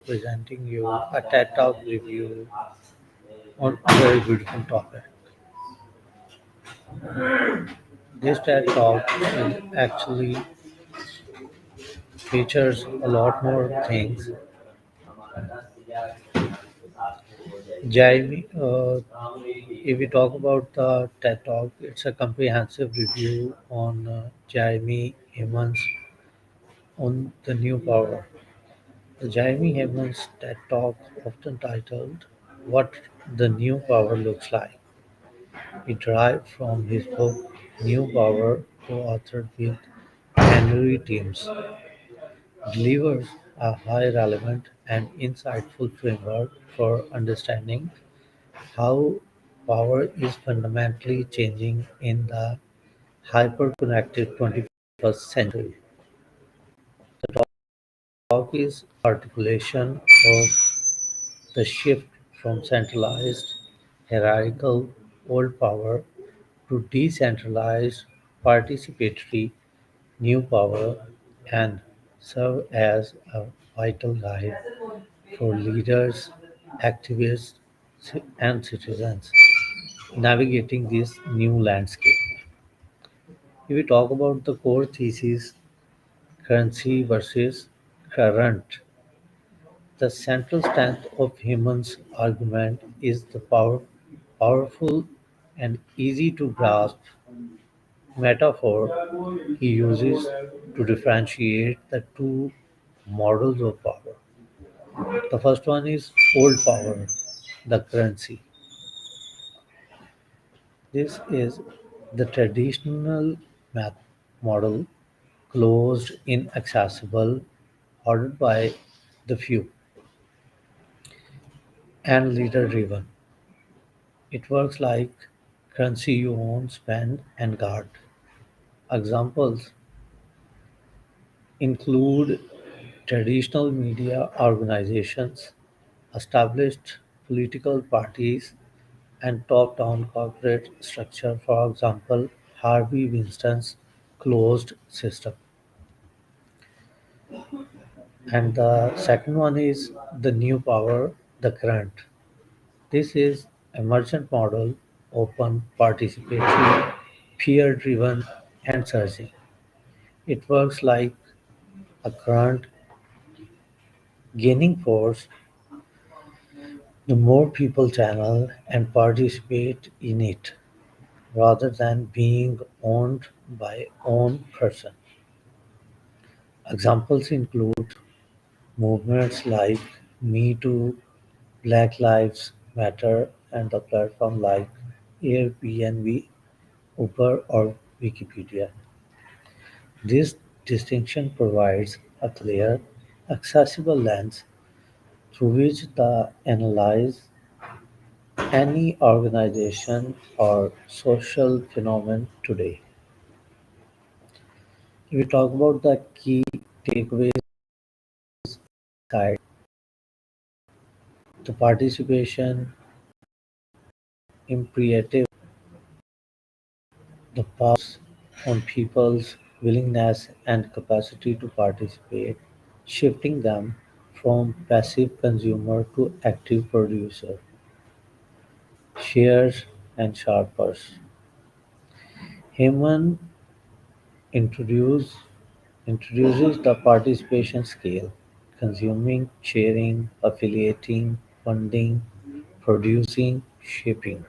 presenting you a TED Talk review on a very beautiful topic. This TED Talk is actually features a lot more things. Jamie, if we talk about the TED Talk, it's a comprehensive review on Jamie Hammon's on the new power. The Jamie Hammon's TED Talk, often titled "What the New Power Looks Like," he derived from his book "New Power", co-authored with Henry Timms, delivers a highly relevant and insightful framework for understanding how power is fundamentally changing in the hyper-connected 21st century. The talk is articulation of the shift from centralized, hierarchical old power to decentralized, participatory new power and serve as a vital guide for leaders, activists, and citizens navigating this new landscape. If we talk about the core thesis, currency versus current, the central strength of Hume's argument is the powerful and easy to grasp metaphor he uses to differentiate the two models of power. The first one is old power, the currency. This is the traditional math model, closed, inaccessible, ordered by the few, and leader driven. It works like currency you own, spend, and guard. Examples include traditional media organizations, established political parties, and top-down corporate structure, for example, Harvey Weinstein's closed system. And the second one is the new power, the current. This is emergent model, open, participatory, peer-driven, and surging. It works like a current gaining force the more people channel and participate in it, rather than being owned by one person. Examples include movements like Me Too, Black Lives Matter, and the platform like Airbnb, Uber, or Wikipedia. This distinction provides a clear, accessible lens through which to analyze any organization or social phenomenon today. If we talk about the key takeaways side, the participation imperative, the pause on people's willingness and capacity to participate, shifting them from passive consumer to active producer, shares and sharpers. Heyman introduce, introduces the participation scale: consuming, sharing, affiliating, funding, producing, shipping,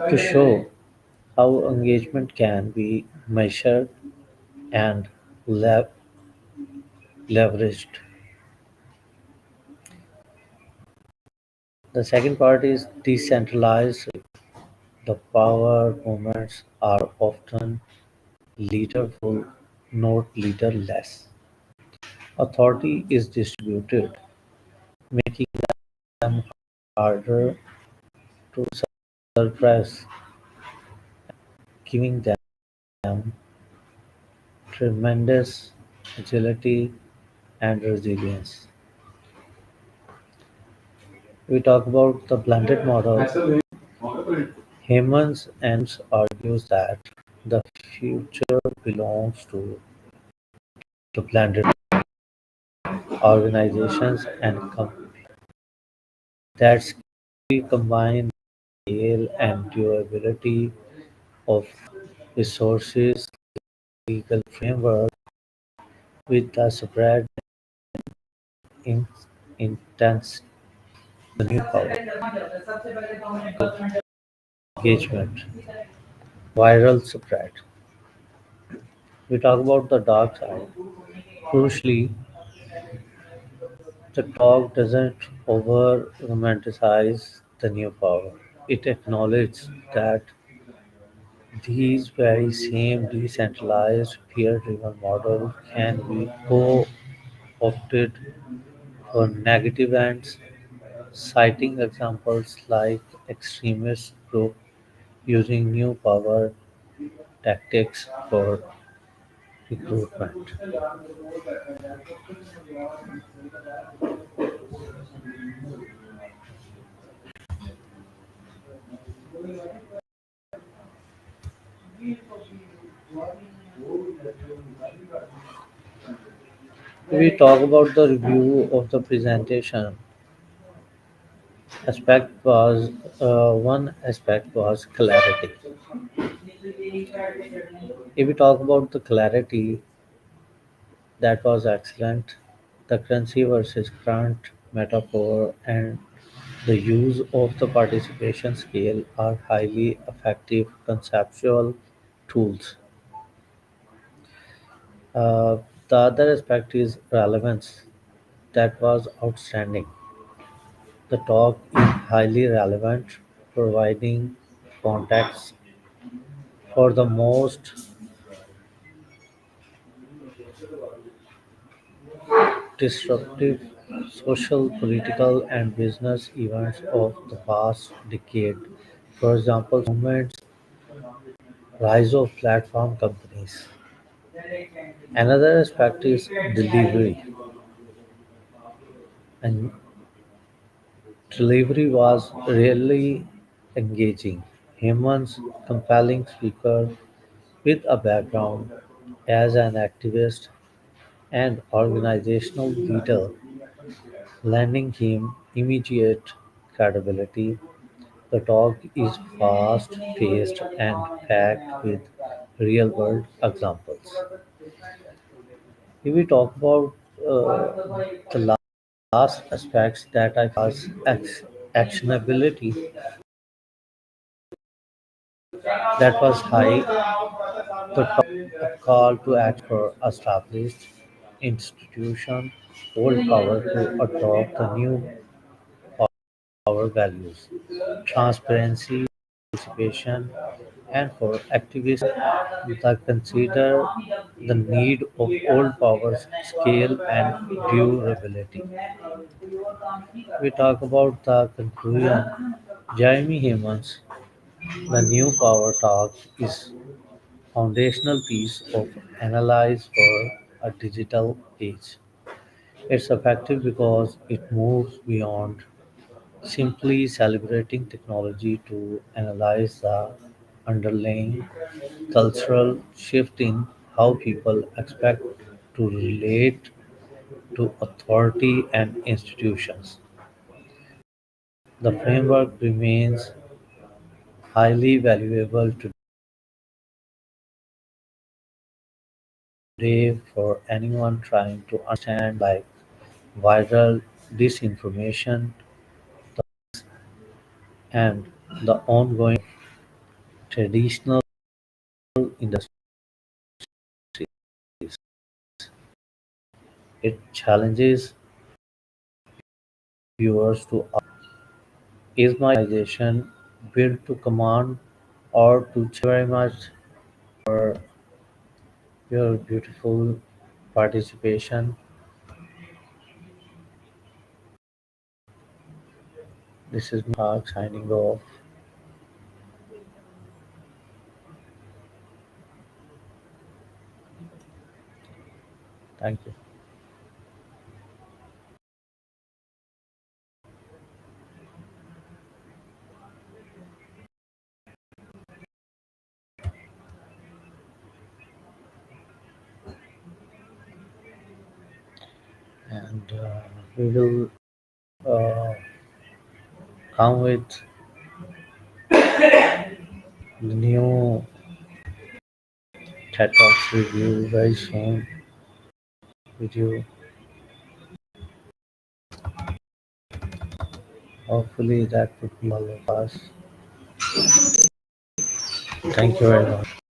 to show how engagement can be measured and lev- leveraged. The second part is decentralized. The power movements are often leaderful, not leaderless. Authority is distributed, making them harder to suppress, giving them tremendous agility and resilience. We talk about the blended model. Hemans and argues that the future belongs to the blended organizations and companies. That's we combine scale and durability of resources legal framework with the spread in intense the new power engagement, viral spread. We talk about the dark side. Crucially, the talk doesn't over romanticize the new power. It acknowledges that these very same decentralized peer-driven model can be co-opted for negative ends, citing examples like extremist groups using new power tactics for recruitment. We talk about the review of the presentation. Aspect was One aspect was clarity. If we talk about the clarity, that was excellent. The currency versus current metaphor and the use of the participation scale are highly effective conceptual tools. Uh, the other aspect is relevance. That was outstanding. The talk is highly relevant, providing context for the most disruptive social, political, and business events of the past decade. For example, movements, rise of platform companies. Another aspect is delivery, and delivery was really engaging. Humans, compelling speaker with a background as an activist and organizational leader, lending him immediate credibility. The talk is fast-paced and packed with real-world examples. If we talk about the last aspects that I was actionability, that was high. The top a call to act for established institution hold power to adopt the new power values, transparency, participation, and for activists that consider the need of old powers scale and durability. We talk about the conclusion. Jeremy Hammonds, the new power talk is foundational piece of analyze for a digital age. It's effective because it moves beyond simply celebrating technology to analyze the underlying cultural shift in how people expect to relate to authority and institutions. The framework remains highly valuable today for anyone trying to understand like viral disinformation and the ongoing traditional industries. It challenges viewers to ask, is my organization built to command or to very much for your beautiful participation. This is Mark signing off. Thank you. And and we will uh, come with the new TED Talks review very soon with you. Hopefully, that would be all of us. Thank you very much.